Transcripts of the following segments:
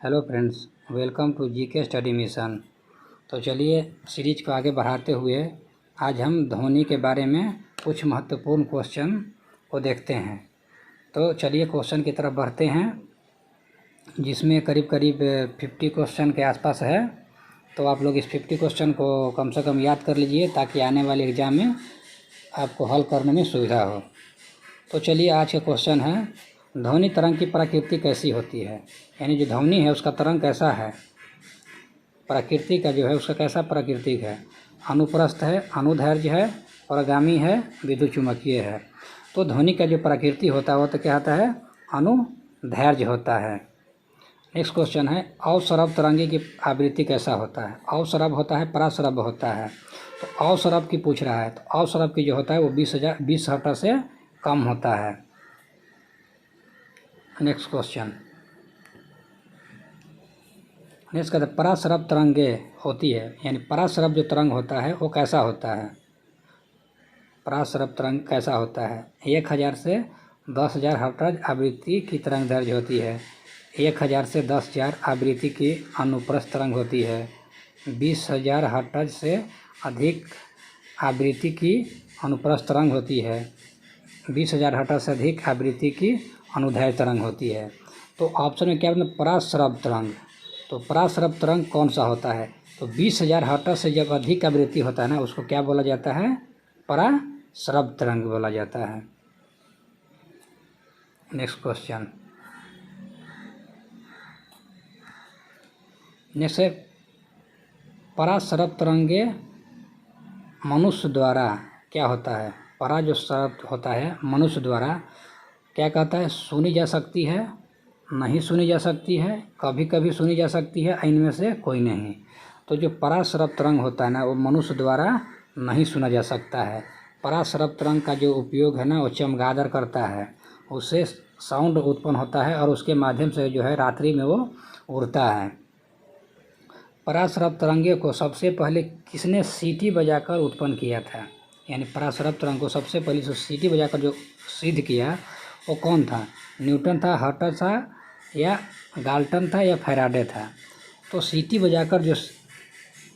Hello friends, welcome to GK study mission. तो चलिए series को आगे बढ़ाते हुए आज हम ध्वनि के बारे में कुछ महत्वपूर्ण क्वेश्चन को देखते हैं। तो चलिए क्वेश्चन की तरफ बढ़ते हैं, जिसमें करीब करीब 50 क्वेश्चन के आसपास है। तो आप लोग इस 50 क्वेश्चन को कम से कम याद कर लीजिए ताकि आने वाले एग्ज़ाम में आपको हल करने में सुविधा हो। तो चलिए आज का क्वेश्चन है, ध्वनि तरंग की प्रकृति कैसी होती है। यानी जो ध्वनि है उसका तरंग कैसा है, प्रकृति का जो है उसका कैसा प्राकृतिक है। अनुप्रस्थ है, अनुदैर्घ्य है, परगामी है, विद्युत चुम्बकीय है। तो ध्वनि का जो प्रकृति होता है वो तो क्या होता है, अनुदैर्घ्य होता है। नेक्स्ट क्वेश्चन है, अवसरब तरंगे की आवृत्ति कैसा होता है। अवसरब होता है, परासरब होता है। तो अवसरब की पूछ रहा है, तो अवसरब की जो होता है वो 20 हर्ट्ज से कम होता है। नेक्स्ट क्वेश्चन, नेक्स्ट कहते हैं परासरब तरंगे होती है, यानी परासरब जो तरंग होता है वो कैसा होता है। परासरब तरंग कैसा होता है, 1000 से 10,000 हर्ट्ज आवृत्ति की तरंग दैर्घ्य होती है। 1000 से 10,000 आवृत्ति की अनुप्रस्थ तरंग होती है। 20,000 हर्ट्ज से अधिक आवृत्ति की अनुप्रस्थ तरंग होती है। 20,000 हर्ट्ज से अधिक आवृत्ति की अनुदैर्घ्य तरंग होती है। तो ऑप्शन में क्या मतलब परासरब तरंग। तो परासरब तरंग कौन सा होता है, तो 20,000 हर्ट्ज से जब अधिक आवृत्ति होता है ना, उसको क्या बोला जाता है, परासरब तरंग बोला जाता है। नेक्स्ट क्वेश्चन, नेक्स्ट है परासरब तरंगे मनुष्य द्वारा क्या होता है। परा जो शब्द होता है मनुष्य द्वारा क्या कहता है, सुनी जा सकती है, नहीं सुनी जा सकती है, कभी कभी सुनी जा सकती है, इनमें से कोई नहीं। तो जो परासरब तरंग होता है ना वो मनुष्य द्वारा नहीं सुना जा सकता है। परासरब तरंग का जो उपयोग है ना वो चमगादड़ करता है, उससे साउंड उत्पन्न होता है और उसके माध्यम से जो है रात्रि में वो उड़ता है। परासरब तरंगे को सबसे पहले किसने सीटी बजाकर उत्पन्न किया था। यानी परासरब तरंग को सबसे पहले जो सीटी बजाकर जो सिद्ध किया वो कौन था, न्यूटन था, हर्ट्ज था, या गाल्टन था, या फैराडे था। तो सीटी बजाकर जो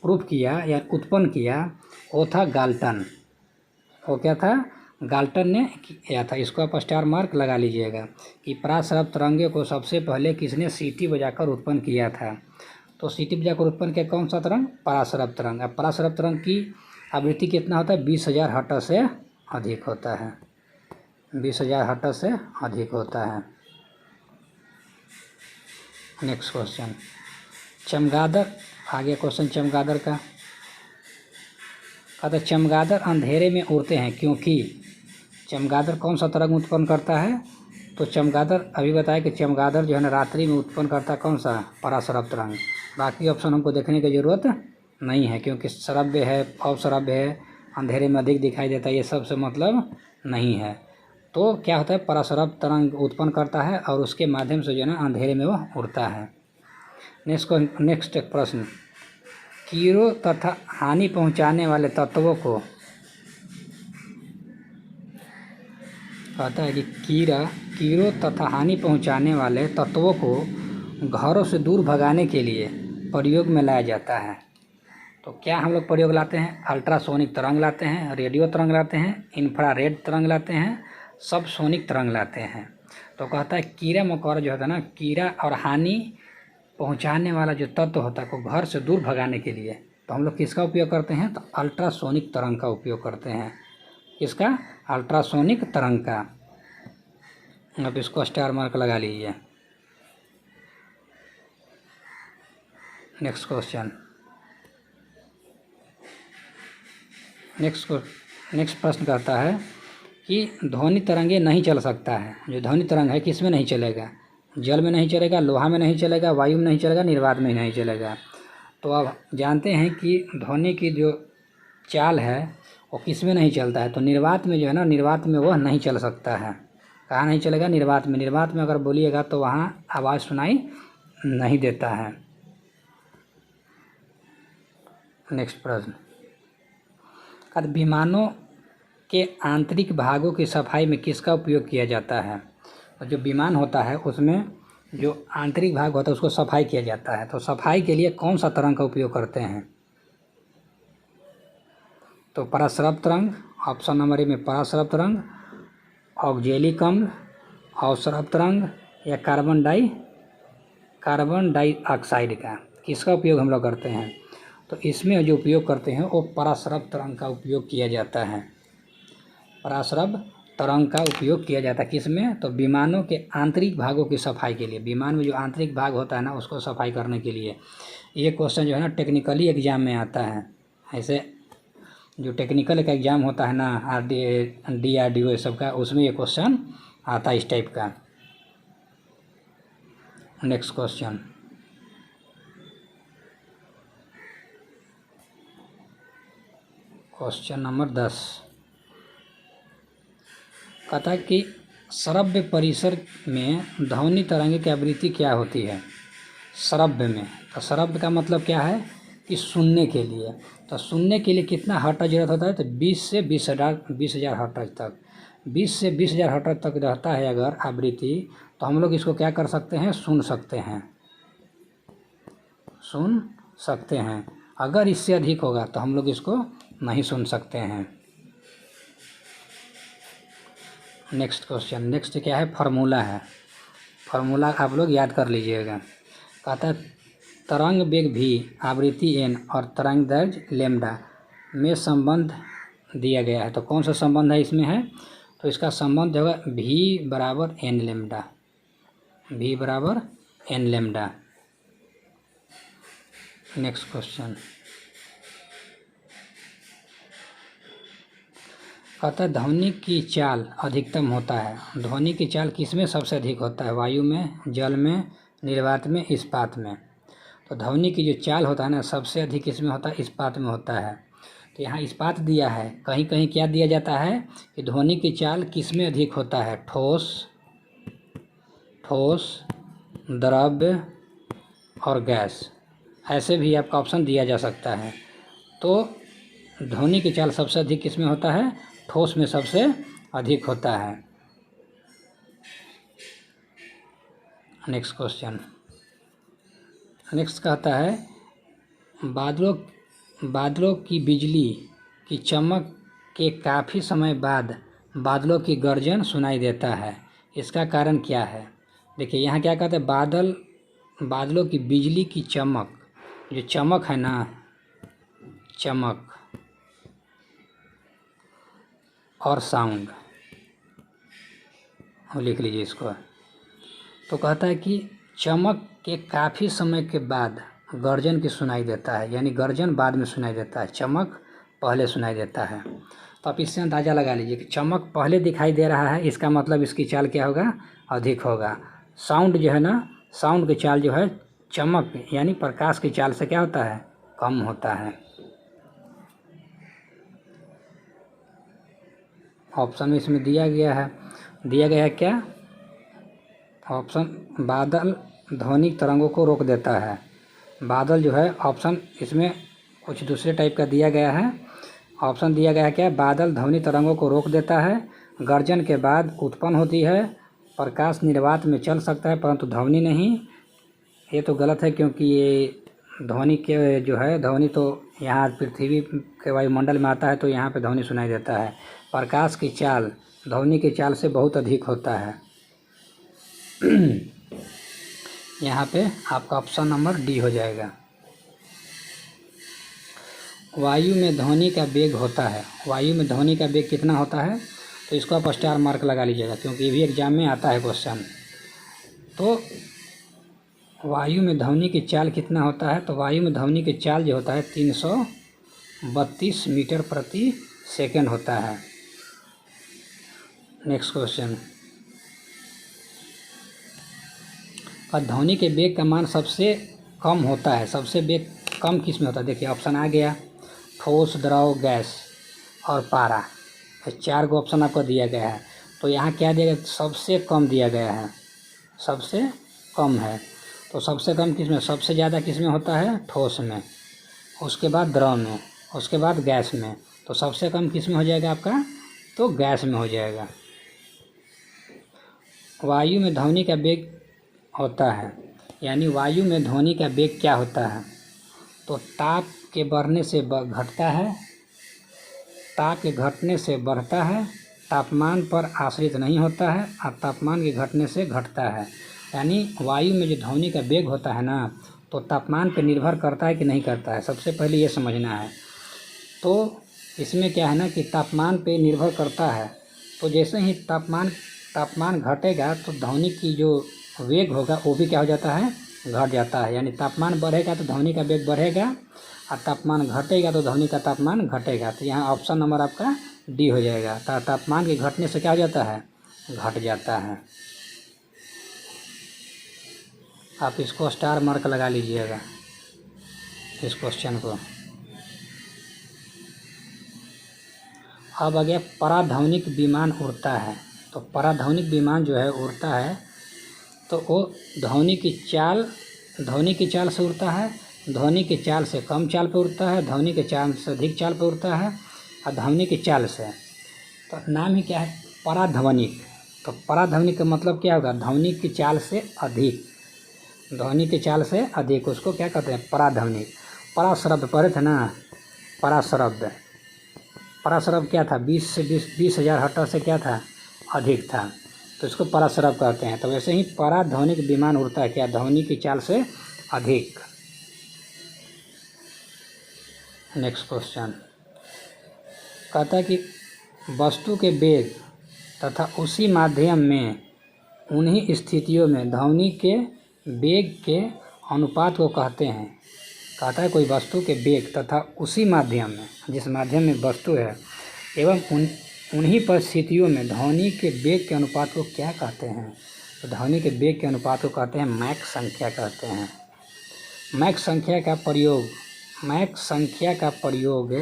प्रूफ किया या उत्पन्न किया वो था गाल्टन। वो क्या था, गाल्टन ने किया था। इसको आप स्टार मार्क लगा लीजिएगा कि परासरब तरंगे को सबसे पहले किसने सीटी बजाकर उत्पन्न किया था। तो सीटी बजाकर उत्पन्न किया कौन सा तरंग, परासरब तरंग। अब परासरब तरंग की आवृत्ति कितना होता है, 20,000 हर्ट्ज से अधिक होता है। 20,000 हर्ट्ज से अधिक होता है। नेक्स्ट क्वेश्चन, चमगादड़, आगे क्वेश्चन चमगादड़ का कहता है चमगादड़ अंधेरे में उड़ते हैं क्योंकि। चमगादड़ कौन सा तरंग उत्पन्न करता है, तो चमगादड़ अभी बताया कि चमगादड़ जो है ना रात्रि में उत्पन्न करता है कौन सा, परासरब तरंग। बाकी ऑप्शन हमको देखने की ज़रूरत नहीं है क्योंकि श्रव्य है, अवश्रव्य है, अंधेरे में अधिक दिखाई देता है, ये सब से मतलब नहीं है। तो क्या होता है, परासरब तरंग उत्पन्न करता है और उसके माध्यम से जो है ना अंधेरे में वो उड़ता है। नेक्स्ट प्रश्न, कीड़ों तथा हानि पहुंचाने वाले तत्वों को कहता है कि कीड़ों तथा हानि पहुंचाने वाले तत्वों को घरों से दूर भगाने के लिए प्रयोग में लाया जाता है। तो क्या हम लोग प्रयोग लाते हैं, अल्ट्रासोनिक तरंग लाते हैं, रेडियो तरंग लाते हैं, इंफ्रारेड तरंग लाते हैं, सब सोनिक तरंग लाते हैं। तो कहता है कीड़ा मकोड़ा जो होता है ना, कीड़ा और हानि पहुंचाने वाला जो तत्व होता है को घर से दूर भगाने के लिए तो हम लोग किसका उपयोग करते हैं, तो अल्ट्रासोनिक तरंग का उपयोग करते हैं। किसका, अल्ट्रासोनिक तरंग का। अब इसको स्टार मार्क लगा लीजिए। नेक्स्ट क्वेश्चन, नेक्स्ट प्रश्न कहता है कि ध्वनि तरंगे नहीं चल सकता है। जो ध्वनि तरंग है किस में नहीं चलेगा, जल में नहीं चलेगा, लोहा में नहीं चलेगा, वायु में नहीं चलेगा, निर्वात में नहीं चलेगा। तो अब जानते हैं कि ध्वनि की जो चाल है वो किस में नहीं चलता है, तो निर्वात में जो है ना, निर्वात में वह नहीं चल सकता है। कहाँ नहीं चलेगा, निर्वात में। निर्वात में अगर बोलिएगा तो वहाँ आवाज़ सुनाई नहीं देता है। नेक्स्ट प्रश्न, विमानों के आंतरिक भागों की सफाई में किसका उपयोग किया जाता है। और जो विमान होता है उसमें जो आंतरिक भाग होता है उसको सफाई किया जाता है। तो सफाई के लिए कौन सा तरंग का उपयोग करते हैं? तो पराश्रव तरंग, ऑप्शन नंबर ए में पराश्रव तरंग, ऑक्जेलिक अम्ल, अवस्रव तरंग या कार्बन डाइऑक्साइड का, किसका उपयोग हम लोग करते हैं? तो इसमें जो उपयोग करते हैं वो पराश्रव तरंग का उपयोग किया जाता है। पराश्रव तरंग का उपयोग किया जाता है किसमें? तो विमानों के आंतरिक भागों की सफाई के लिए। विमान में जो आंतरिक भाग होता है ना उसको सफाई करने के लिए। ये क्वेश्चन जो है ना टेक्निकली एग्जाम में आता है। ऐसे जो टेक्निकल का एग्ज़ाम होता है ना DRDO ये सब का, उसमें ये क्वेश्चन आता है इस टाइप का। नेक्स्ट क्वेश्चन, क्वेश्चन नंबर 10 कहता है कि श्रव्य परिसर में ध्वनि तरंग की आवृत्ति क्या होती है? श्रव्य में, तो श्रव्य का मतलब क्या है कि सुनने के लिए। तो सुनने के लिए कितना हर्ट्ज रहता है? तो 20 से 20,000 हर्ट्ज तक। 20 से 20,000 हर्ट्ज तक रहता है अगर आवृत्ति, तो हम लोग इसको क्या कर सकते हैं? सुन सकते हैं। अगर इससे अधिक होगा तो हम लोग इसको नहीं सुन सकते हैं। नेक्स्ट क्वेश्चन, नेक्स्ट क्या है? फार्मूला है। फार्मूला आप लोग याद कर लीजिएगा। कहता है तरंग वेग भी, आवृत्ति n और तरंग दैर्घ्य लैम्डा में संबंध दिया गया है। तो कौन सा संबंध है इसमें है? तो इसका संबंध होगा v बराबर n लैम्डा। v बराबर n लैम्डा। नेक्स्ट क्वेश्चन, कहता है ध्वनि की चाल अधिकतम होता है। ध्वनि की चाल किसमें सबसे अधिक होता है? वायु में, जल में, निर्वात में, इस्पात में। तो ध्वनि की जो चाल होता है ना सबसे अधिक किसमें होता है? इस्पात में होता है। तो यहाँ इस्पात दिया है, कहीं कहीं क्या दिया जाता है कि ध्वनि की चाल किसमें अधिक होता है? ठोस, द्रव्य और गैस, ऐसे भी आपका ऑप्शन दिया जा सकता है। तो ध्वनि की चाल सबसे अधिक किसमें होता है? ठोस में सबसे अधिक होता है। नेक्स्ट क्वेश्चन, नेक्स्ट कहता है बादलों की बिजली की चमक के काफ़ी समय बाद बादलों की गर्जन सुनाई देता है। इसका कारण क्या है? देखिए यहाँ क्या कहते हैं, बादलों की बिजली की चमक, जो चमक है ना, चमक और साउंड, लिख लीजिए इसको। तो कहता है कि चमक के काफ़ी समय के बाद गर्जन की सुनाई देता है, यानी गर्जन बाद में सुनाई देता है, चमक पहले सुनाई देता है। तो आप इससे अंदाज़ा लगा लीजिए कि चमक पहले दिखाई दे रहा है, इसका मतलब इसकी चाल क्या होगा? अधिक होगा। साउंड जो है ना, साउंड की चाल जो है चमक यानी प्रकाश की चाल से क्या होता है? कम होता है। ऑप्शन में इसमें दिया गया है क्या? ऑप्शन बादल ध्वनिक तरंगों को रोक देता है। बादल जो है, ऑप्शन इसमें कुछ दूसरे टाइप का दिया गया है। ऑप्शन दिया गया है क्या? बादल ध्वनि तरंगों को रोक देता है, गर्जन के बाद उत्पन्न होती है, प्रकाश निर्वात में चल सकता है परंतु ध्वनि नहीं। ये तो गलत है क्योंकि ये ध्वनि के जो है, ध्वनि तो यहाँ पृथ्वी के वायुमंडल में आता है तो यहाँ पे ध्वनि सुनाई देता है। प्रकाश की चाल ध्वनि की चाल से बहुत अधिक होता है। यहाँ पे आपका ऑप्शन नंबर डी हो जाएगा। वायु में ध्वनि का वेग होता है। वायु में ध्वनि का वेग कितना होता है? तो इसको आप स्टार मार्क लगा लीजिएगा क्योंकि ये भी एग्जाम में आता है क्वेश्चन। तो वायु में ध्वनि की चाल कितना होता है? तो वायु में ध्वनि की चाल जो होता है 332 मीटर प्रति सेकंड होता है। नेक्स्ट क्वेश्चन, ध्वनि के वेग का मान सबसे कम होता है। सबसे वेग कम किस में होता है? देखिए ऑप्शन आ गया, ठोस, द्रव, गैस और पारा। 4 को ऑप्शन आपको दिया गया है। तो यहाँ क्या दिया गया? सबसे कम दिया गया है, सबसे कम है। तो सबसे कम किस में? सबसे ज़्यादा किस में होता है? ठोस में, उसके बाद द्रव में, उसके बाद गैस में। तो सबसे कम किस में हो जाएगा आपका? तो गैस में हो जाएगा। वायु में ध्वनि का वेग होता है, यानी वायु में ध्वनि का वेग क्या होता है? तो ताप के बढ़ने से घटता है, ताप के घटने से बढ़ता है, तापमान पर आश्रित नहीं होता है और तापमान के घटने से घटता है। यानी वायु में जो ध्वनि का वेग होता है ना, तो तापमान पर निर्भर करता है कि नहीं करता है, सबसे पहले ये समझना है। तो इसमें क्या है ना कि तापमान पे निर्भर करता है। तो जैसे ही तापमान घटेगा तो ध्वनि की जो वेग होगा वो भी क्या हो जाता है, घट जाता है। यानी तापमान बढ़ेगा तो ध्वनि का वेग बढ़ेगा और तापमान घटेगा तो ध्वनि का तापमान घटेगा। तो यहाँ ऑप्शन नंबर आपका डी हो जाएगा। तापमान के घटने से क्या हो जाता है, घट जाता है। आप इसको स्टार मार्क लगा लीजिएगा, इस क्वेश्चन को। अब आ गया पराध्वनिक विमान उड़ता है। तो पराध्वनिक विमान जो है उड़ता है तो वो ध्वनि की चाल से उड़ता है, ध्वनि की चाल से कम चाल पर उड़ता है, ध्वनि के चाल से अधिक चाल पर उड़ता है और ध्वनि की चाल से। तो नाम ही क्या है, पराध्वनिक। तो पराध्वनिक का मतलब क्या होगा, ध्वनि की चाल से अधिक, ध्वनि की चाल से अधिक, उसको क्या कहते हैं, पराध्वनिक। परा शब्द पढ़े थे ना, परा शब्द क्या था, 20,000 हर्ट्ज से क्या था, अधिक था, तो इसको परा शब्द कहते हैं। तो वैसे ही पराध्वनिक विमान उड़ता है क्या, ध्वनि की चाल से अधिक। नेक्स्ट क्वेश्चन कहता है कि वस्तु के वेग तथा उसी माध्यम में उन्हीं स्थितियों में ध्वनि के वेग के अनुपात को कहते हैं। कहता है कोई वस्तु के वेग तथा उसी माध्यम में, जिस माध्यम में वस्तु है, एवं उन्हीं परिस्थितियों में ध्वनि के वेग के अनुपात को क्या कहते हैं? तो ध्वनि के वेग के अनुपात को कहते हैं मैक संख्या कहते हैं। मैक संख्या का प्रयोग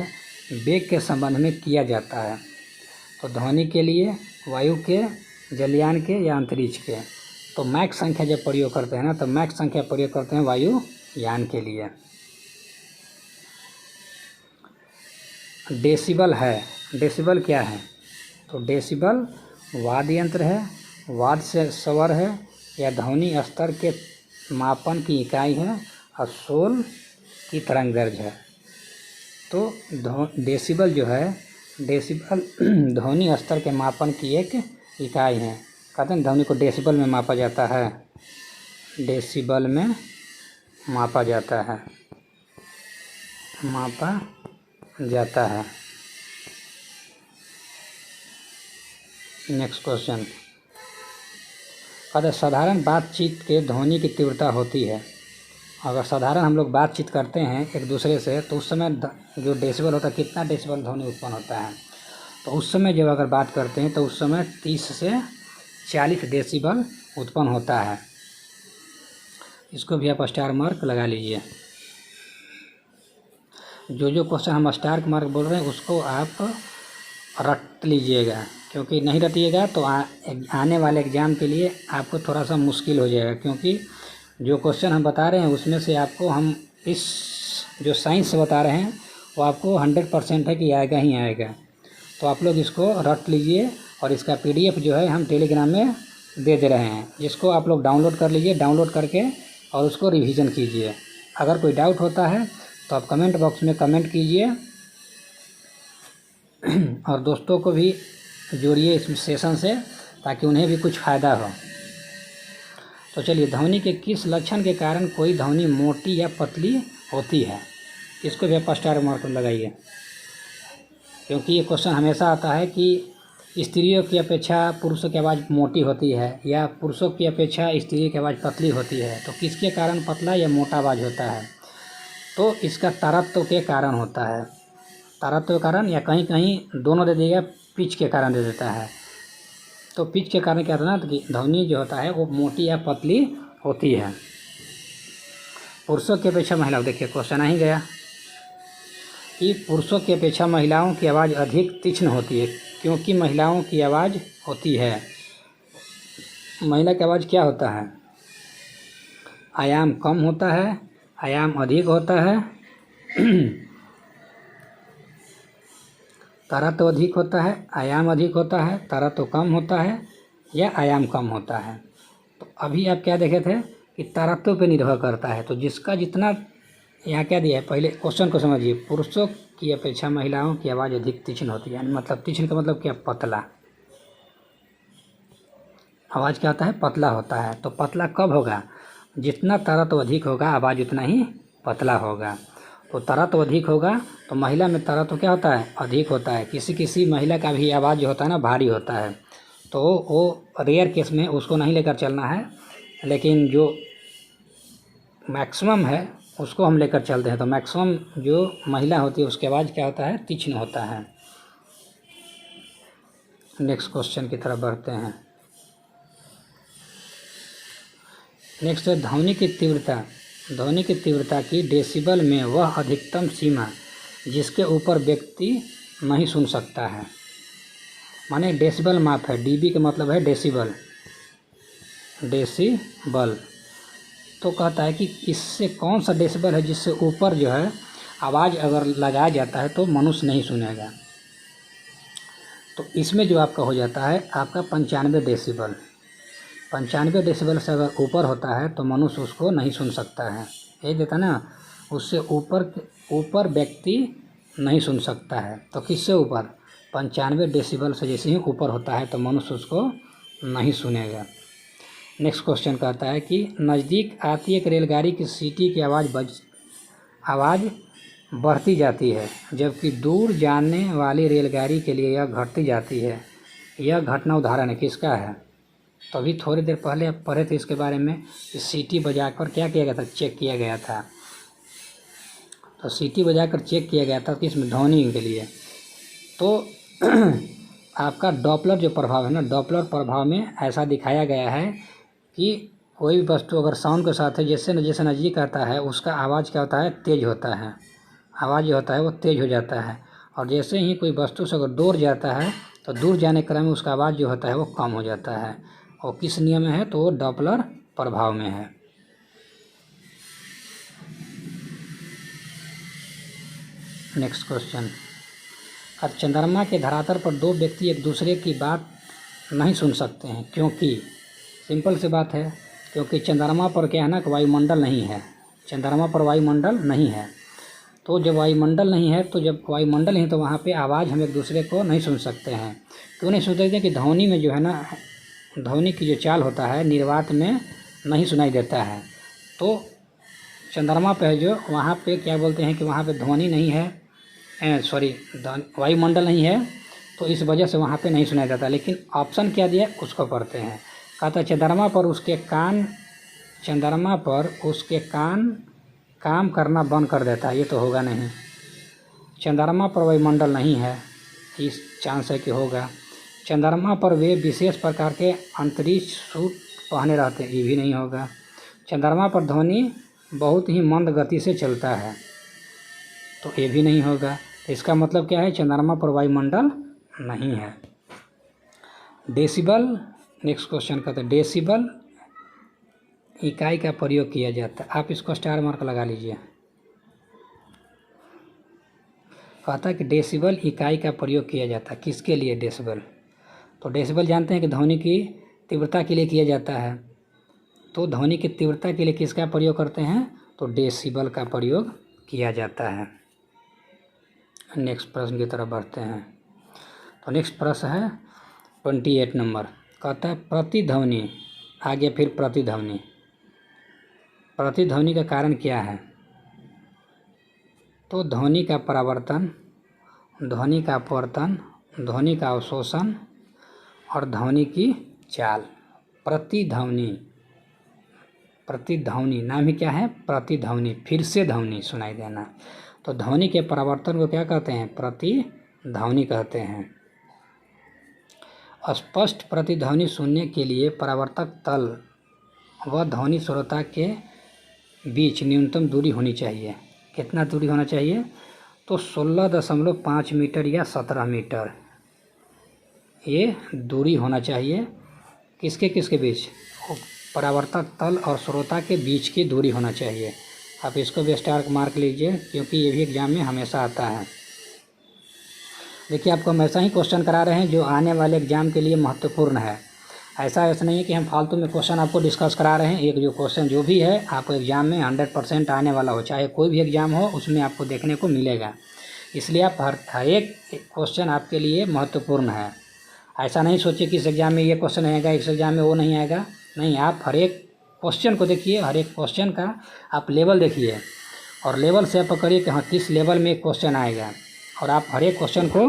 वेग के संबंध में किया जाता है। तो ध्वनि के लिए, वायु के, जलयान के या अंतरिक्ष के। तो मैक संख्या जब प्रयोग करते हैं ना, तो मैक संख्या प्रयोग करते हैं वायुयान के लिए। डेसिबल है, डेसिबल क्या है? तो डेसिबल वाद्य यंत्र है, वाद्य से स्वर है या ध्वनि स्तर के मापन की इकाई है और शोल की तरंग दैर्घ्य है। तो डेसिबल जो है, डेसिबल ध्वनि स्तर के मापन की एक इकाई है। कहते हैं ध्वनि को डेसिबल में मापा जाता है, डेसिबल में मापा जाता है, मापा जाता है। नेक्स्ट क्वेश्चन कहते हैं साधारण बातचीत के ध्वनि की तीव्रता होती है। अगर साधारण हम लोग बातचीत करते हैं एक दूसरे से, तो उस समय जो डेसिबल होता है, कितना डेसिबल ध्वनि उत्पन्न होता है, तो उस समय जब अगर बात करते हैं तो उस समय 30 से 40 डेसिबल उत्पन्न होता है। इसको भी आप स्टार मार्क लगा लीजिए। जो क्वेश्चन हम स्टार मार्क बोल रहे हैं उसको आप रट लीजिएगा, क्योंकि नहीं रटिएगा तो आने वाले एग्ज़ाम के लिए आपको थोड़ा सा मुश्किल हो जाएगा। क्योंकि जो क्वेश्चन हम बता रहे हैं उसमें से आपको हम इस जो साइंस से बता रहे हैं वो आपको 100% है कि आएगा ही आएगा। तो आप लोग इसको रट लीजिए और इसका PDF जो है हम टेलीग्राम में दे रहे हैं, जिसको आप लोग डाउनलोड कर लीजिए, डाउनलोड करके और उसको रिवीजन कीजिए। अगर कोई डाउट होता है तो आप कमेंट बॉक्स में कमेंट कीजिए और दोस्तों को भी जोड़िए इस सेशन से, ताकि उन्हें भी कुछ फ़ायदा हो। तो चलिए, ध्वनि के किस लक्षण के कारण कोई ध्वनि मोटी या पतली होती है? इसको भी आप स्टार मार्क लगाइए, क्योंकि ये क्वेश्चन हमेशा आता है कि स्त्रियों की अपेक्षा पुरुषों की आवाज़ मोटी होती है या पुरुषों की अपेक्षा स्त्रियों की आवाज़ पतली होती है। तो किसके कारण पतला या मोटा आवाज़ होता है? तो इसका तारत्व के कारण होता है, तारत्व के कारण, या कहीं कहीं दोनों दे देगा, पिच के कारण दे देता है। तो पिच के कारण क्या होता है ना, कि ध्वनि जो होता है वो मोटी या पतली होती है। पुरुषों की अपेक्षा महिलाओं, देखिए क्वेश्चन आ ही गया कि पुरुषों की अपेक्षा महिलाओं की आवाज़ अधिक तीक्ष्ण होती है, क्योंकि महिलाओं की आवाज़ होती है, महिला की आवाज़ क्या होता है, आयाम कम होता है, आयाम अधिक होता है, तारत्व अधिक होता है, आयाम अधिक होता है, तारत्व कम होता है या आयाम कम होता है। तो अभी आप क्या देखे थे कि तरत्व पे निर्भर करता है। तो जिसका जितना, यहाँ क्या दिया है, पहले क्वेश्चन को समझिए। पुरुषों की अपेक्षा महिलाओं की आवाज़ अधिक तीक्ष्ण होती है, यानी मतलब तीक्ष्ण का मतलब क्या, पतला। आवाज़ क्या होता है, पतला होता है। तो पतला कब होगा, जितना तरत्व अधिक होगा आवाज़ उतना ही पतला होगा। तो तरत्व अधिक होगा तो महिला में तरत्व क्या होता है, अधिक होता है। किसी किसी महिला का भी आवाज़ जो होता है ना भारी होता है, तो वो रेयर केस में उसको नहीं लेकर चलना है, लेकिन जो मैक्सिमम है उसको हम लेकर चलते हैं। तो मैक्सिमम जो महिला होती है उसकी आवाज़ क्या होता है, तीक्ष्ण होता है। नेक्स्ट क्वेश्चन की तरफ बढ़ते हैं। नेक्स्ट है ध्वनि की तीव्रता। ध्वनि की तीव्रता की डेसिबल में वह अधिकतम सीमा जिसके ऊपर व्यक्ति नहीं सुन सकता है। माने डेसिबल माप है, डीबी का मतलब है डेसिबल, डेसिबल। तो कहता है कि इससे कौन सा डेसिबल है जिससे ऊपर जो है आवाज़ अगर लगाया जाता है तो मनुष्य नहीं सुनेगा। तो इसमें जो आपका हो जाता है आपका 95 डेसिबल। 95 डेसिबल से अगर ऊपर होता है तो मनुष्य उसको नहीं सुन सकता है। ये देता ना, उससे ऊपर व्यक्ति नहीं सुन सकता है। तो किससे ऊपर, 95 डेसिबल से जैसे ही ऊपर होता है तो मनुष्य उसको नहीं सुनेगा। नेक्स्ट क्वेश्चन कहता है कि नज़दीक आती एक रेलगाड़ी की सीटी की आवाज़ बढ़ती जाती है, जबकि दूर जाने वाली रेलगाड़ी के लिए यह घटती जाती है। यह घटना उदाहरण है किसका है। तो अभी थोड़ी देर पहले आप पढ़े थे इसके बारे में, सीटी बजाकर क्या किया गया था, चेक किया गया था। तो सीटी बजाकर चेक किया गया था किसमें, ध्वनि के लिए। तो आपका डॉपलर जो प्रभाव है ना, डॉपलर प्रभाव में ऐसा दिखाया गया है कि कोई भी वस्तु अगर साउंड के साथ है, जैसे नज़दीक आता है उसका आवाज़ क्या होता है, तेज होता है। आवाज़ जो होता है वो तेज हो जाता है। और जैसे ही कोई वस्तु से अगर दूर जाता है तो दूर जाने क्रम में उसका आवाज़ जो होता है वो कम हो जाता है। और किस नियम में है, तो वो डॉपलर प्रभाव में है। Next question. अब चंद्रमा के धरातल पर दो व्यक्ति एक दूसरे की बात नहीं सुन सकते हैं, क्योंकि सिंपल सी बात है, क्योंकि चंद्रमा पर क्या है ना कि वायुमंडल नहीं है। चंद्रमा पर वायुमंडल नहीं है। तो जब वायुमंडल नहीं है, तो जब वायुमंडल नहीं तो वहाँ पे आवाज़ हम एक दूसरे को नहीं सुन सकते हैं। क्यों नहीं सुन सकते, कि ध्वनि में जो है ना, ध्वनि की जो चाल होता है निर्वात में नहीं सुनाई देता है। तो चंद्रमा पे जो वहाँ पे क्या बोलते हैं कि वहाँ पे ध्वनि नहीं है, वायुमंडल नहीं है, तो इस वजह से वहाँ पे नहीं सुनाई देता। लेकिन ऑप्शन क्या दिया उसको पढ़ते हैं। कहता है चंद्रमा पर उसके कान काम करना बंद कर देता है। ये तो होगा नहीं। चंद्रमा पर वायुमंडल नहीं है, इस चांस है कि होगा। चंद्रमा पर वे विशेष प्रकार के अंतरिक्ष सूट पहने रहते हैं, ये भी नहीं होगा। चंद्रमा पर ध्वनि बहुत ही मंद गति से चलता है, तो ये भी नहीं होगा। इसका मतलब क्या है, चंद्रमा पर वायुमंडल नहीं है। डेसिबल, नेक्स्ट क्वेश्चन कहते हैं डेसिबल इकाई का प्रयोग किया जाता है। आप इसको स्टार मार्क लगा लीजिए। कहता है कि डेसिबल इकाई का प्रयोग किया जाता है, किसके लिए डेसिबल। तो डेसिबल जानते हैं कि ध्वनि की तीव्रता के लिए किया जाता है। तो ध्वनि की तीव्रता के लिए किसका प्रयोग करते हैं, तो डेसिबल का प्रयोग किया जाता है। नेक्स्ट प्रश्न की तरफ बढ़ते हैं। तो नेक्स्ट प्रश्न है 28 नंबर। कहता है प्रतिध्वनि, आगे फिर प्रतिध्वनि। प्रतिध्वनि का कारण क्या है, तो ध्वनि का परावर्तन, ध्वनि का अपवर्तन, ध्वनि का अवशोषण और ध्वनि की चाल। प्रतिध्वनि, प्रतिध्वनि नाम ही क्या है, प्रतिध्वनि, फिर से ध्वनि सुनाई देना। तो ध्वनि के परावर्तन को क्या कहते हैं, प्रतिध्वनि कहते हैं। स्पष्ट प्रतिध्वनि सुनने के लिए परावर्तक तल व ध्वनि श्रोता के बीच न्यूनतम दूरी होनी चाहिए। कितना दूरी होना चाहिए, तो 16.5 मीटर या 17 मीटर ये दूरी होना चाहिए। किसके बीच, परावर्तक तल और श्रोता के बीच की दूरी होना चाहिए। आप इसको भी स्टार मार्क लीजिए, क्योंकि ये भी एग्जाम में हमेशा आता है। देखिए आपको हम ऐसा ही क्वेश्चन करा रहे हैं जो आने वाले एग्ज़ाम के लिए महत्वपूर्ण है। ऐसा नहीं है कि हम फालतू में क्वेश्चन आपको डिस्कस करा रहे हैं। एक जो क्वेश्चन जो भी है आपको एग्ज़ाम में 100% आने वाला हो, चाहे कोई भी एग्ज़ाम हो, उसमें आपको देखने को मिलेगा। इसलिए आप हर एक क्वेश्चन आपके लिए महत्वपूर्ण है। ऐसा नहीं सोचिए कि इस एग्ज़ाम में ये क्वेश्चन आएगा, इस एग्ज़ाम में वो नहीं आएगा। नहीं, आप हर एक क्वेश्चन को देखिए, हर एक क्वेश्चन का आप लेवल देखिए और लेवल से आप पकड़िए कि हाँ किस लेवल में क्वेश्चन आएगा, और आप हर एक क्वेश्चन को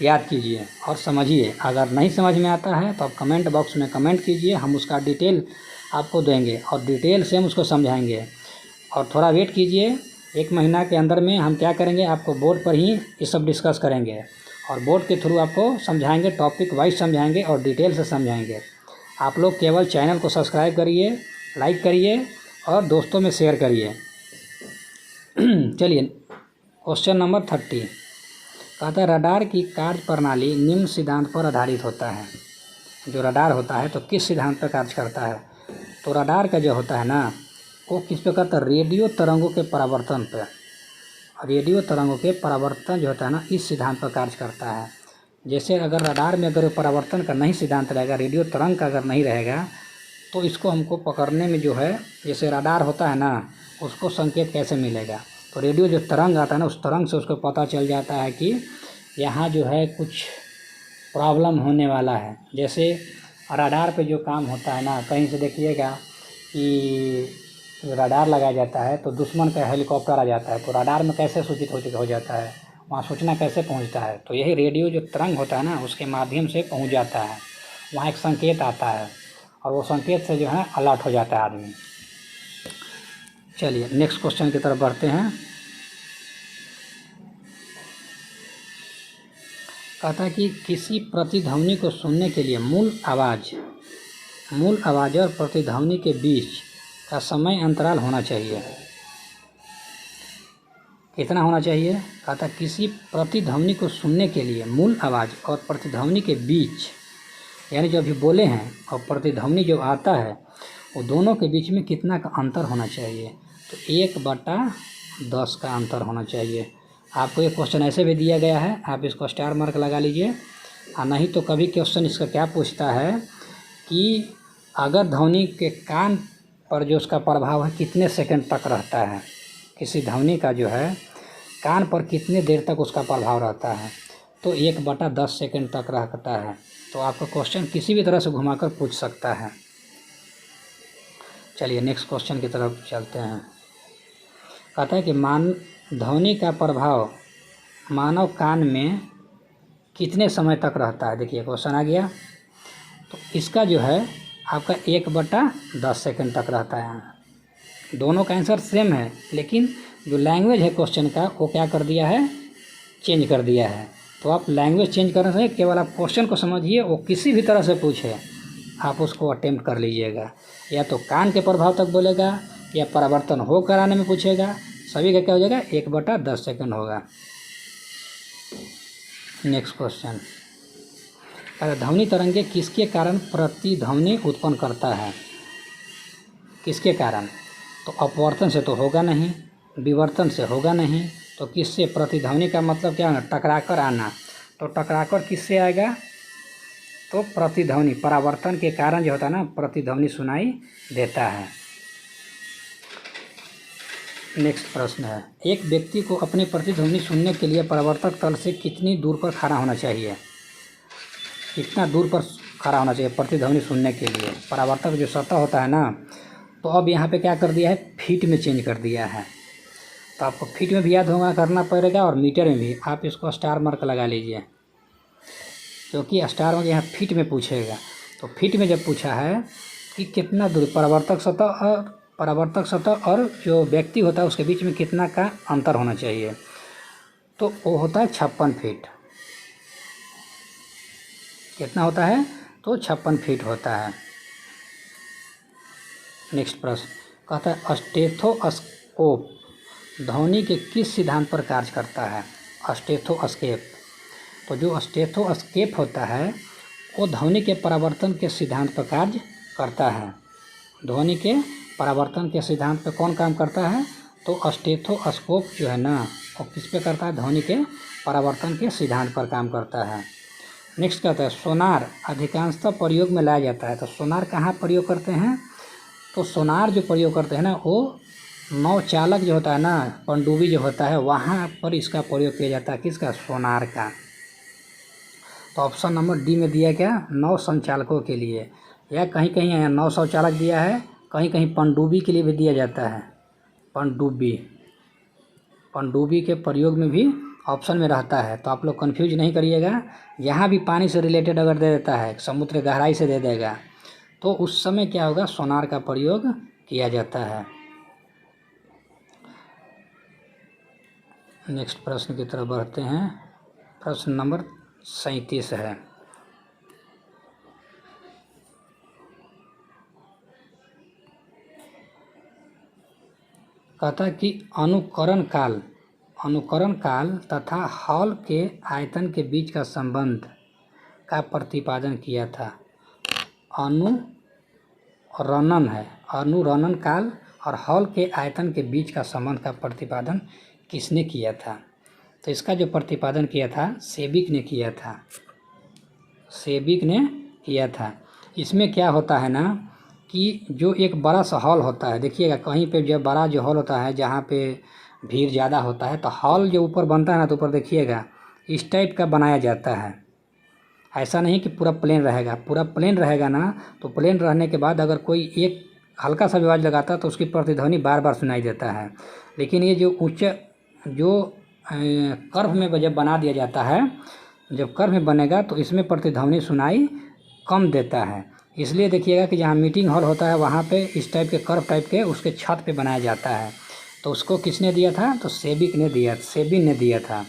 याद कीजिए और समझिए। अगर नहीं समझ में आता है तो आप कमेंट बॉक्स में कमेंट कीजिए, हम उसका डिटेल आपको देंगे और डिटेल से हम उसको समझाएंगे। और थोड़ा वेट कीजिए, 1 महीना के अंदर में हम क्या करेंगे, आपको बोर्ड पर ही ये सब डिस्कस करेंगे और बोर्ड के थ्रू आपको समझाएंगे, टॉपिक वाइज समझाएंगे और डिटेल से समझाएंगे। आप लोग केवल चैनल को सब्सक्राइब करिए, लाइक करिए और दोस्तों में शेयर करिए। चलिए, क्वेश्चन नंबर 30 कहता है रडार की कार्य प्रणाली निम्न सिद्धांत पर आधारित होता है। जो रडार होता है तो किस सिद्धांत पर कार्य करता है? तो रडार का जो होता है ना, वो किस पे करता है? रेडियो तरंगों के परावर्तन पे। रेडियो तरंगों के परावर्तन जो होता है ना, इस सिद्धांत पर कार्य करता है। जैसे अगर रडार में अगर परावर्तन का नहीं सिद्धांत रहेगा, रेडियो तरंग का अगर नहीं रहेगा, तो इसको हमको पकड़ने में जो है, जैसे रडार होता है ना, उसको संकेत कैसे मिलेगा? तो रेडियो जो तरंग आता है ना, उस तरंग से उसको पता चल जाता है कि यहाँ जो है कुछ प्रॉब्लम होने वाला है। जैसे रडार पे जो काम होता है ना, कहीं से देखिएगा कि रडार लगाया जाता है तो दुश्मन का हेलीकॉप्टर आ जाता है, तो रडार में कैसे सूचित हो जाता है, वहाँ सूचना कैसे पहुँचता है? तो यही रेडियो जो तरंग होता है ना, उसके माध्यम से पहुँच जाता है। वहाँ एक संकेत आता है और वो संकेत से जो है अलर्ट हो जाता है आदमी। चलिए नेक्स्ट क्वेश्चन की तरफ बढ़ते हैं। कहता है कि किसी प्रतिध्वनि को सुनने के लिए मूल आवाज़ और प्रतिध्वनि के बीच का समय अंतराल होना चाहिए। कितना होना चाहिए? कहता है किसी प्रतिध्वनि को सुनने के लिए मूल आवाज़ और प्रतिध्वनि के बीच, यानी जो अभी बोले हैं और प्रतिध्वनि जो आता है, वो दोनों के बीच में कितना का अंतर होना चाहिए? तो 1/10 का अंतर होना चाहिए। आपको ये क्वेश्चन ऐसे भी दिया गया है, आप इसको स्टार मार्क लगा लीजिए। और नहीं तो कभी क्वेश्चन इसका क्या पूछता है कि अगर ध्वनि के कान पर जो उसका प्रभाव है कितने सेकंड तक रहता है, किसी ध्वनि का जो है कान पर कितने देर तक उसका प्रभाव रहता है, तो 1/10 सेकंड तक रहता है। तो आपका क्वेश्चन किसी भी तरह से घुमाकर पूछ सकता है। चलिए नेक्स्ट क्वेश्चन की तरफ चलते हैं। कहता है कि ध्वनि का प्रभाव मानव कान में कितने समय तक रहता है? देखिए क्वेश्चन आ गया, तो इसका जो है आपका 1/10 सेकंड तक रहता है। दोनों का आंसर सेम है, लेकिन जो लैंग्वेज है क्वेश्चन का वो क्या कर दिया है, चेंज कर दिया है। तो आप लैंग्वेज चेंज करने से केवल आप क्वेश्चन को समझिए, वो किसी भी तरह से पूछे आप उसको अटेम्प्ट कर लीजिएगा। या तो कान के प्रभाव तक बोलेगा या परावर्तन हो कराने में पूछेगा, सभी का क्या हो जाएगा, 1/10 सेकंड होगा। नेक्स्ट क्वेश्चन, ध्वनि तरंगे किसके कारण प्रतिध्वनि उत्पन्न करता है? किसके कारण? तो अपवर्तन से तो होगा नहीं, विवर्तन से होगा नहीं, तो किससे? प्रतिध्वनि का मतलब क्या है, टकराकर आना। तो टकराकर किससे आएगा? तो प्रतिध्वनि, परावर्तन के कारण जो होता है ना, प्रतिध्वनि सुनाई देता है। नेक्स्ट प्रश्न है, एक व्यक्ति को अपनी प्रतिध्वनि सुनने के लिए परावर्तक तल से कितनी दूर पर खड़ा होना चाहिए? कितना दूर पर खड़ा होना चाहिए प्रतिध्वनि सुनने के लिए? परावर्तक जो सतह होता है ना, तो अब यहाँ पे क्या कर दिया है, फीट में चेंज कर दिया है। तो आपको फीट में भी याद होगा करना पड़ेगा और मीटर में भी। आप इसको स्टार मार्क लगा लीजिए, क्योंकि स्टार मार्क यहाँ फीट में पूछेगा। तो फीट में जब पूछा है कि कितना दूर परावर्तक सतह और जो व्यक्ति होता है उसके बीच में कितना का अंतर होना चाहिए, तो वो होता है 56 फीट। कितना होता है? तो 56 फीट होता है। नेक्स्ट प्रश्न कहता है स्टेथोस्कोप ध्वनि के किस सिद्धांत पर कार्य करता है? स्टेथोस्कोप, तो जो स्टेथोस्कोप होता है वो ध्वनि के परावर्तन के सिद्धांत पर कार्य करता है। ध्वनि के परावर्तन के सिद्धांत पर कौन काम करता है? तो स्टेथोस्कोप जो है ना, वो किस पे करता है? ध्वनि के परावर्तन के सिद्धांत पर काम करता है। नेक्स्ट कहता है सोनार अधिकांशतः प्रयोग में लाया जाता है। तो सोनार कहाँ प्रयोग करते हैं? तो सोनार जो प्रयोग करते हैं ना, वो नौ चालक जो होता है ना, पनडुब्बी जो होता है, वहाँ पर इसका प्रयोग किया जाता है। किसका? सोनार का। तो ऑप्शन नंबर डी में दिया क्या? नौ संचालकों के लिए, या कहीं कहीं नौ शौचालक दिया है, कहीं कहीं पनडुब्बी के लिए भी दिया जाता है। पनडुब्बी के प्रयोग में भी ऑप्शन में रहता है। तो आप लोग कंफ्यूज नहीं करिएगा। यहाँ भी पानी से रिलेटेड अगर दे देता है, समुद्र गहराई से दे देगा, तो उस समय क्या होगा? सोनार का प्रयोग किया जाता है। नेक्स्ट प्रश्न की तरफ बढ़ते हैं। प्रश्न नंबर 37 है। कहता है कि अनुकरण काल तथा हॉल के आयतन के बीच का संबंध का प्रतिपादन किया था। अनुरणन काल और हॉल के आयतन के बीच का संबंध का प्रतिपादन किसने किया था? तो इसका जो प्रतिपादन किया था, सेबिक ने किया था। इसमें क्या होता है ना कि जो एक बड़ा सा हॉल होता है, देखिएगा कहीं पे जब बड़ा जो हॉल होता है जहाँ पे भीड़ ज़्यादा होता है, तो हॉल जो ऊपर बनता है ना, तो ऊपर देखिएगा इस टाइप का बनाया जाता है। ऐसा नहीं कि पूरा प्लेन रहेगा। पूरा प्लेन रहेगा ना, तो प्लेन रहने के बाद अगर कोई एक हल्का सा भी आवाज़ लगाता है तो उसकी प्रतिध्वनि बार बार सुनाई देता है। लेकिन ये जो कर्व में जब बना दिया जाता है, जब कर्व में बनेगा तो इसमें प्रतिध्वनि सुनाई कम देता है। इसलिए देखिएगा कि जहाँ मीटिंग हॉल होता है वहाँ पे इस टाइप के कर्व टाइप के उसके छत पे बनाया जाता है। तो उसको किसने दिया था? तो सेबिन ने दिया था।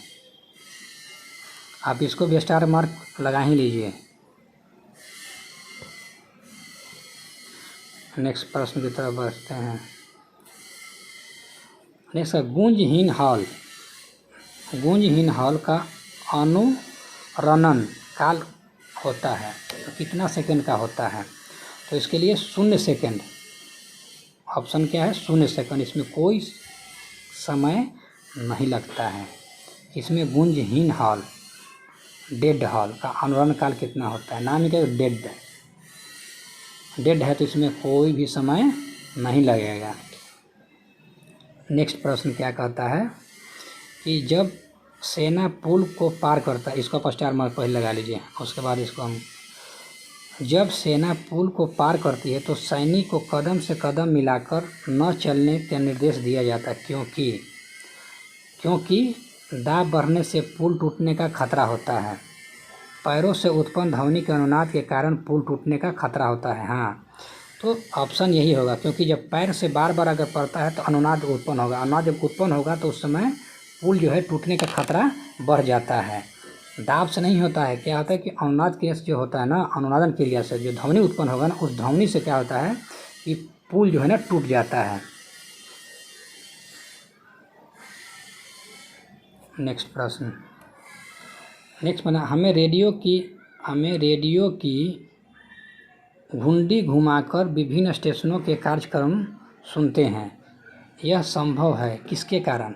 आप इसको भी स्टार मार्क लगा ही लीजिए। नेक्स्ट प्रश्न की तरफ बढ़ते हैं। नेक्स्ट है गूंजहीन हॉल का अनुरणन काल होता है तो कितना सेकंड का होता है? तो इसके लिए 0 सेकंड। ऑप्शन क्या है? 0 सेकंड। इसमें कोई समय नहीं लगता है। इसमें गूंजहीन हॉल, डेड हॉल का अनुरणन काल कितना होता है? नाम क्या है? डेड है, तो इसमें कोई भी समय नहीं लगेगा। नेक्स्ट प्रश्न क्या कहता है कि जब सेना पुल को पार करता है, इसको आप स्टार मार्क पहले लगा लीजिए, उसके बाद इसको हम। जब सेना पुल को पार करती है तो सैनिक को कदम से कदम मिलाकर न चलने का निर्देश दिया जाता है, क्योंकि दाब बढ़ने से पुल टूटने का खतरा होता है। पैरों से उत्पन्न ध्वनि के अनुनाद के कारण पुल टूटने का खतरा होता है। हाँ, तो ऑप्शन यही होगा, क्योंकि जब पैर से बार बार अगर पड़ता है तो अनुनाद उत्पन्न होगा। अनुनाद जब उत्पन्न होगा तो उस समय पुल जो है टूटने का खतरा बढ़ जाता है। दाब से नहीं होता है। क्या होता है कि अनुनाद क्रिया से जो होता है ना, अनुनादन क्रिया से जो ध्वनि उत्पन्न होगा ना, उस ध्वनि से क्या होता है कि पुल जो है ना टूट जाता है। नेक्स्ट प्रश्न। नेक्स्ट बना हमें रेडियो की घुंडी घुमाकर विभिन्न स्टेशनों के कार्यक्रम सुनते हैं। यह संभव है किसके कारण?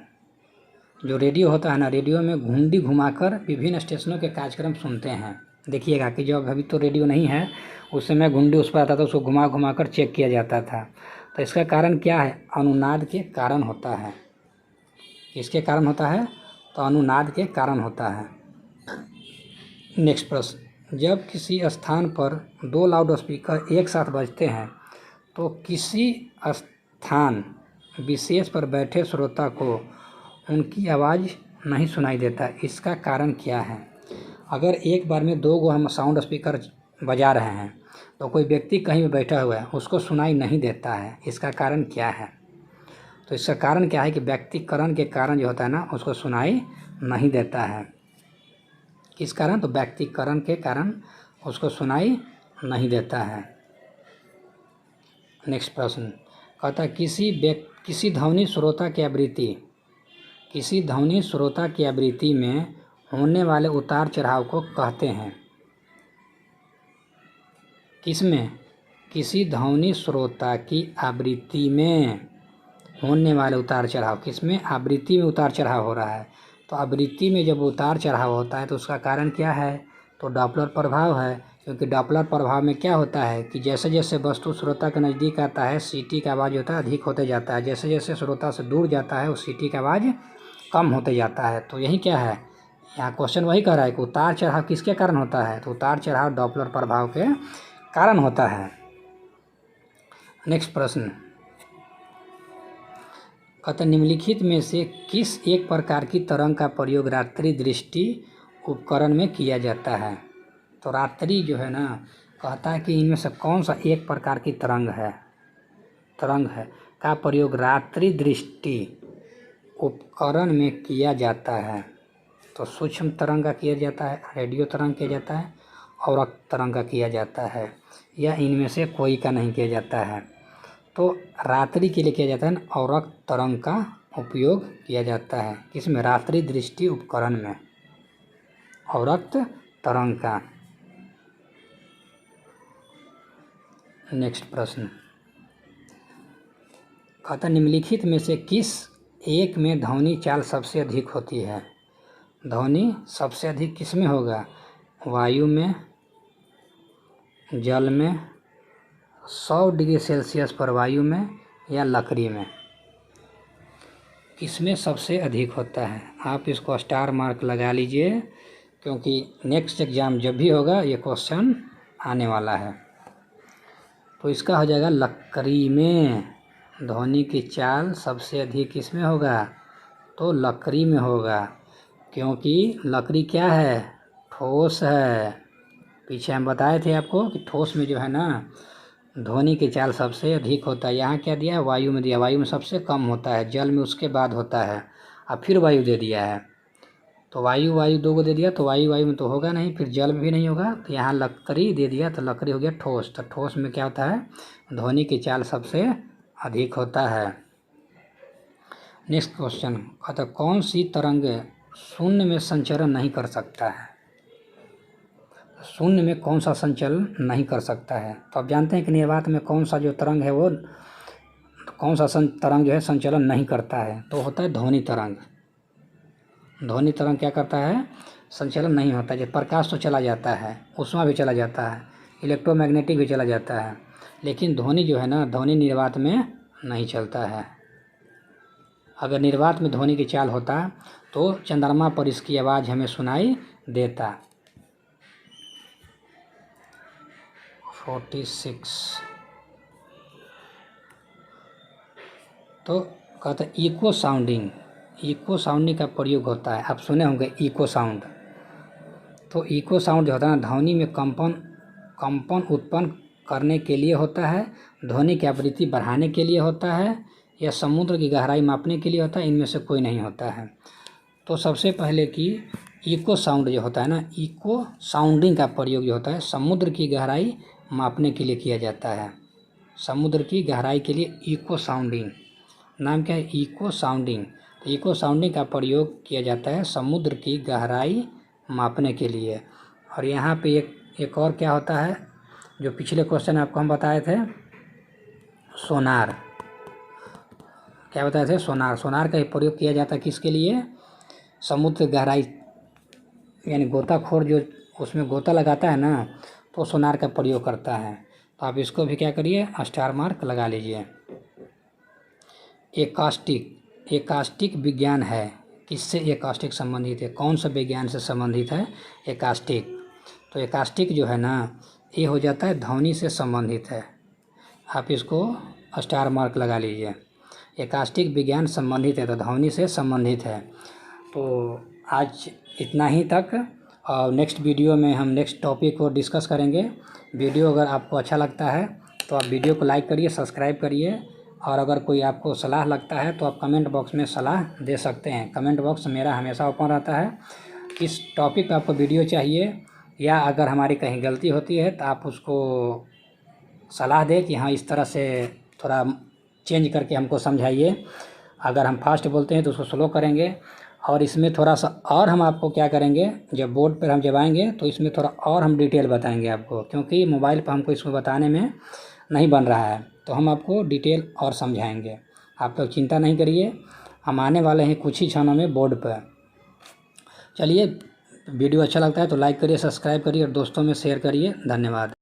जो रेडियो होता है ना, रेडियो में घुंडी घुमाकर विभिन्न स्टेशनों के कार्यक्रम सुनते हैं। देखिएगा कि जब अभी तो रेडियो नहीं है, उस समय घुंडी उस पर आता था, उसको घुमा घुमा कर चेक किया जाता था। तो इसका कारण क्या है? अनुनाद के कारण होता है। किसके कारण होता है? तो अनुनाद के कारण होता है। नेक्स्ट प्रश्न। जब किसी स्थान पर 2 लाउड स्पीकर एक साथ बजते हैं तो किसी स्थान विशेष पर बैठे श्रोता को उनकी आवाज़ नहीं सुनाई देता, इसका कारण क्या है? अगर एक बार में 2 हम साउंड स्पीकर बजा रहे हैं तो कोई व्यक्ति कहीं भी बैठा हुआ है, उसको सुनाई नहीं देता है, इसका कारण क्या है? तो इसका कारण क्या है कि व्यक्तिकरण के कारण जो होता है ना, उसको सुनाई नहीं देता है। किस कारण? तो व्यक्तिकरण के कारण उसको सुनाई नहीं देता है। नेक्स्ट प्रश्न कहता है किसी ध्वनि श्रोता की आवृत्ति में होने वाले उतार चढ़ाव को कहते हैं। किसमें? किसी ध्वनि श्रोता की आवृत्ति में होने वाले उतार चढ़ाव। किसमें? आवृत्ति में उतार चढ़ाव हो रहा है। तो आवृत्ति में जब उतार चढ़ाव होता है तो उसका कारण क्या है तो डॉपलर प्रभाव है, क्योंकि डॉपलर प्रभाव में क्या होता है कि जैसे जैसे वस्तु श्रोता के नज़दीक आता है सीटी का आवाज़ होता है अधिक होते जाता है, जैसे जैसे श्रोता से दूर जाता है उस सीटी का आवाज़ कम होते जाता है। तो यही क्या है, यहाँ क्वेश्चन वही कह रहा है कि उतार चढ़ाव किसके कारण होता है, तो उतार चढ़ाव डॉपलर प्रभाव के कारण होता है। नेक्स्ट प्रश्न, कहते निम्नलिखित में से किस एक प्रकार की तरंग का प्रयोग रात्रि दृष्टि उपकरण में किया जाता है। तो रात्रि जो है ना, कहता है कि इनमें से कौन सा एक प्रकार की तरंग है का प्रयोग रात्रि दृष्टि उपकरण में किया जाता है। तो सूक्ष्म तरंग का किया जाता है, रेडियो तरंग किया जाता है, औरक तरंग का किया जाता है, या इनमें से कोई का नहीं किया जाता है। तो रात्रि के लिए किया जाता है औरक तरंग का उपयोग किया जाता है, किसमें, रात्रि दृष्टि उपकरण में, औरक तरंग का। नेक्स्ट प्रश्न, कहता निम्नलिखित में से किस एक में ध्वनि चाल सबसे अधिक होती है। ध्वनि सबसे अधिक किस में होगा, वायु में, जल में, 100 डिग्री सेल्सियस पर वायु में, या लकड़ी में, किसमें सबसे अधिक होता है। आप इसको स्टार मार्क लगा लीजिए, क्योंकि नेक्स्ट एग्ज़ाम जब भी होगा ये क्वेश्चन आने वाला है। तो इसका हो जाएगा लकड़ी में। ध्वनि की चाल सबसे अधिक किसमें होगा, तो लकड़ी में होगा, क्योंकि लकड़ी क्या है, ठोस है। पीछे हम बताए थे आपको कि ठोस में जो है ना ध्वनि की चाल सबसे अधिक होता है। यहाँ क्या दिया है, वायु में दिया, वायु में सबसे कम होता है, जल में उसके बाद होता है, अब फिर वायु दे दिया है। तो वायु दो को दे दिया, तो वायु में तो होगा नहीं, फिर जल में भी नहीं होगा, तो यहाँ लकड़ी दे दिया, तो लकड़ी हो गया ठोस। तो ठोस में क्या होता है, ध्वनि की चाल सबसे अधिक होता है। नेक्स्ट क्वेश्चन, कहता कौन सी तरंग शून्य में संचरण नहीं कर सकता है। शून्य में कौन सा संचलन नहीं कर सकता है। तो आप जानते हैं कि निर्वात में कौन सा जो तरंग है वो कौन सा तरंग जो है संचलन नहीं करता है, तो होता है ध्वनि तरंग। ध्वनि तरंग क्या करता है, संचलन नहीं होता है। जब प्रकाश तो चला जाता है, ऊष्मा भी चला जाता है, इलेक्ट्रोमैग्नेटिक भी चला जाता है, लेकिन ध्वनि जो है ना, ध्वनि निर्वात में नहीं चलता है। अगर निर्वात में ध्वनि की चाल होता तो चंद्रमा पर इसकी आवाज़ हमें सुनाई देता। 46, तो कहते हैं इको साउंडिंग का प्रयोग होता है। आप सुने होंगे इको साउंड। तो इको साउंड जो होता है ना, ध्वनि में कंपन उत्पन्न करने के लिए होता है, ध्वनि की आवृत्ति बढ़ाने के लिए होता है, या समुद्र की गहराई मापने के लिए होता है, इनमें से कोई नहीं होता है। तो सबसे पहले कि इको साउंड जो होता है ना, इको साउंडिंग का प्रयोग जो होता है समुद्र की गहराई मापने के लिए किया जाता है। समुद्र की गहराई के लिए इको साउंडिंग, नाम क्या है, इको साउंडिंग। इको साउंडिंग का प्रयोग किया जाता है समुद्र की गहराई मापने के लिए। और यहाँ पे एक और क्या होता है, जो पिछले क्वेश्चन आपको हम बताए थे, सोनार। क्या बताए थे, सोनार का प्रयोग किया जाता है किसके लिए, समुद्र गहराई, यानी गोताखोर जो उसमें गोता लगाता है ना, तो सोनार का प्रयोग करता है। तो आप इसको भी क्या करिए, स्टार मार्क लगा लीजिए। एकास्टिक विज्ञान है, किससे एकास्टिक संबंधित है, कौन सा विज्ञान से संबंधित है, एकास्टिक। तो एकास्टिक जो है ना, ये हो जाता है ध्वनि से संबंधित है। आप इसको स्टार मार्क लगा लीजिए। एकास्टिक विज्ञान संबंधित है तो ध्वनि से संबंधित है। तो आज इतना ही तक, और नेक्स्ट वीडियो में हम नेक्स्ट टॉपिक को डिस्कस करेंगे। वीडियो अगर आपको अच्छा लगता है तो आप वीडियो को लाइक करिए, सब्सक्राइब करिए, और अगर कोई आपको सलाह लगता है तो आप कमेंट बॉक्स में सलाह दे सकते हैं। कमेंट बॉक्स मेरा हमेशा ओपन रहता है। किस टॉपिक पर आपको वीडियो चाहिए, या अगर हमारी कहीं गलती होती है तो आप उसको सलाह दें कि हाँ इस तरह से थोड़ा चेंज करके हमको समझाइए। अगर हम फास्ट बोलते हैं तो उसको स्लो करेंगे, और इसमें थोड़ा सा और हम आपको क्या करेंगे, जब बोर्ड पर हम जब आएंगे तो इसमें थोड़ा और हम डिटेल बताएंगे आपको, क्योंकि मोबाइल पर हमको इसको बताने में नहीं बन रहा है, तो हम आपको डिटेल और समझाएंगे। आप लोग चिंता नहीं करिए, हम आने वाले हैं कुछ ही क्षणों में बोर्ड पर। चलिए वीडियो अच्छा लगता है तो लाइक करिए, सब्सक्राइब करिए और दोस्तों में शेयर करिए। धन्यवाद।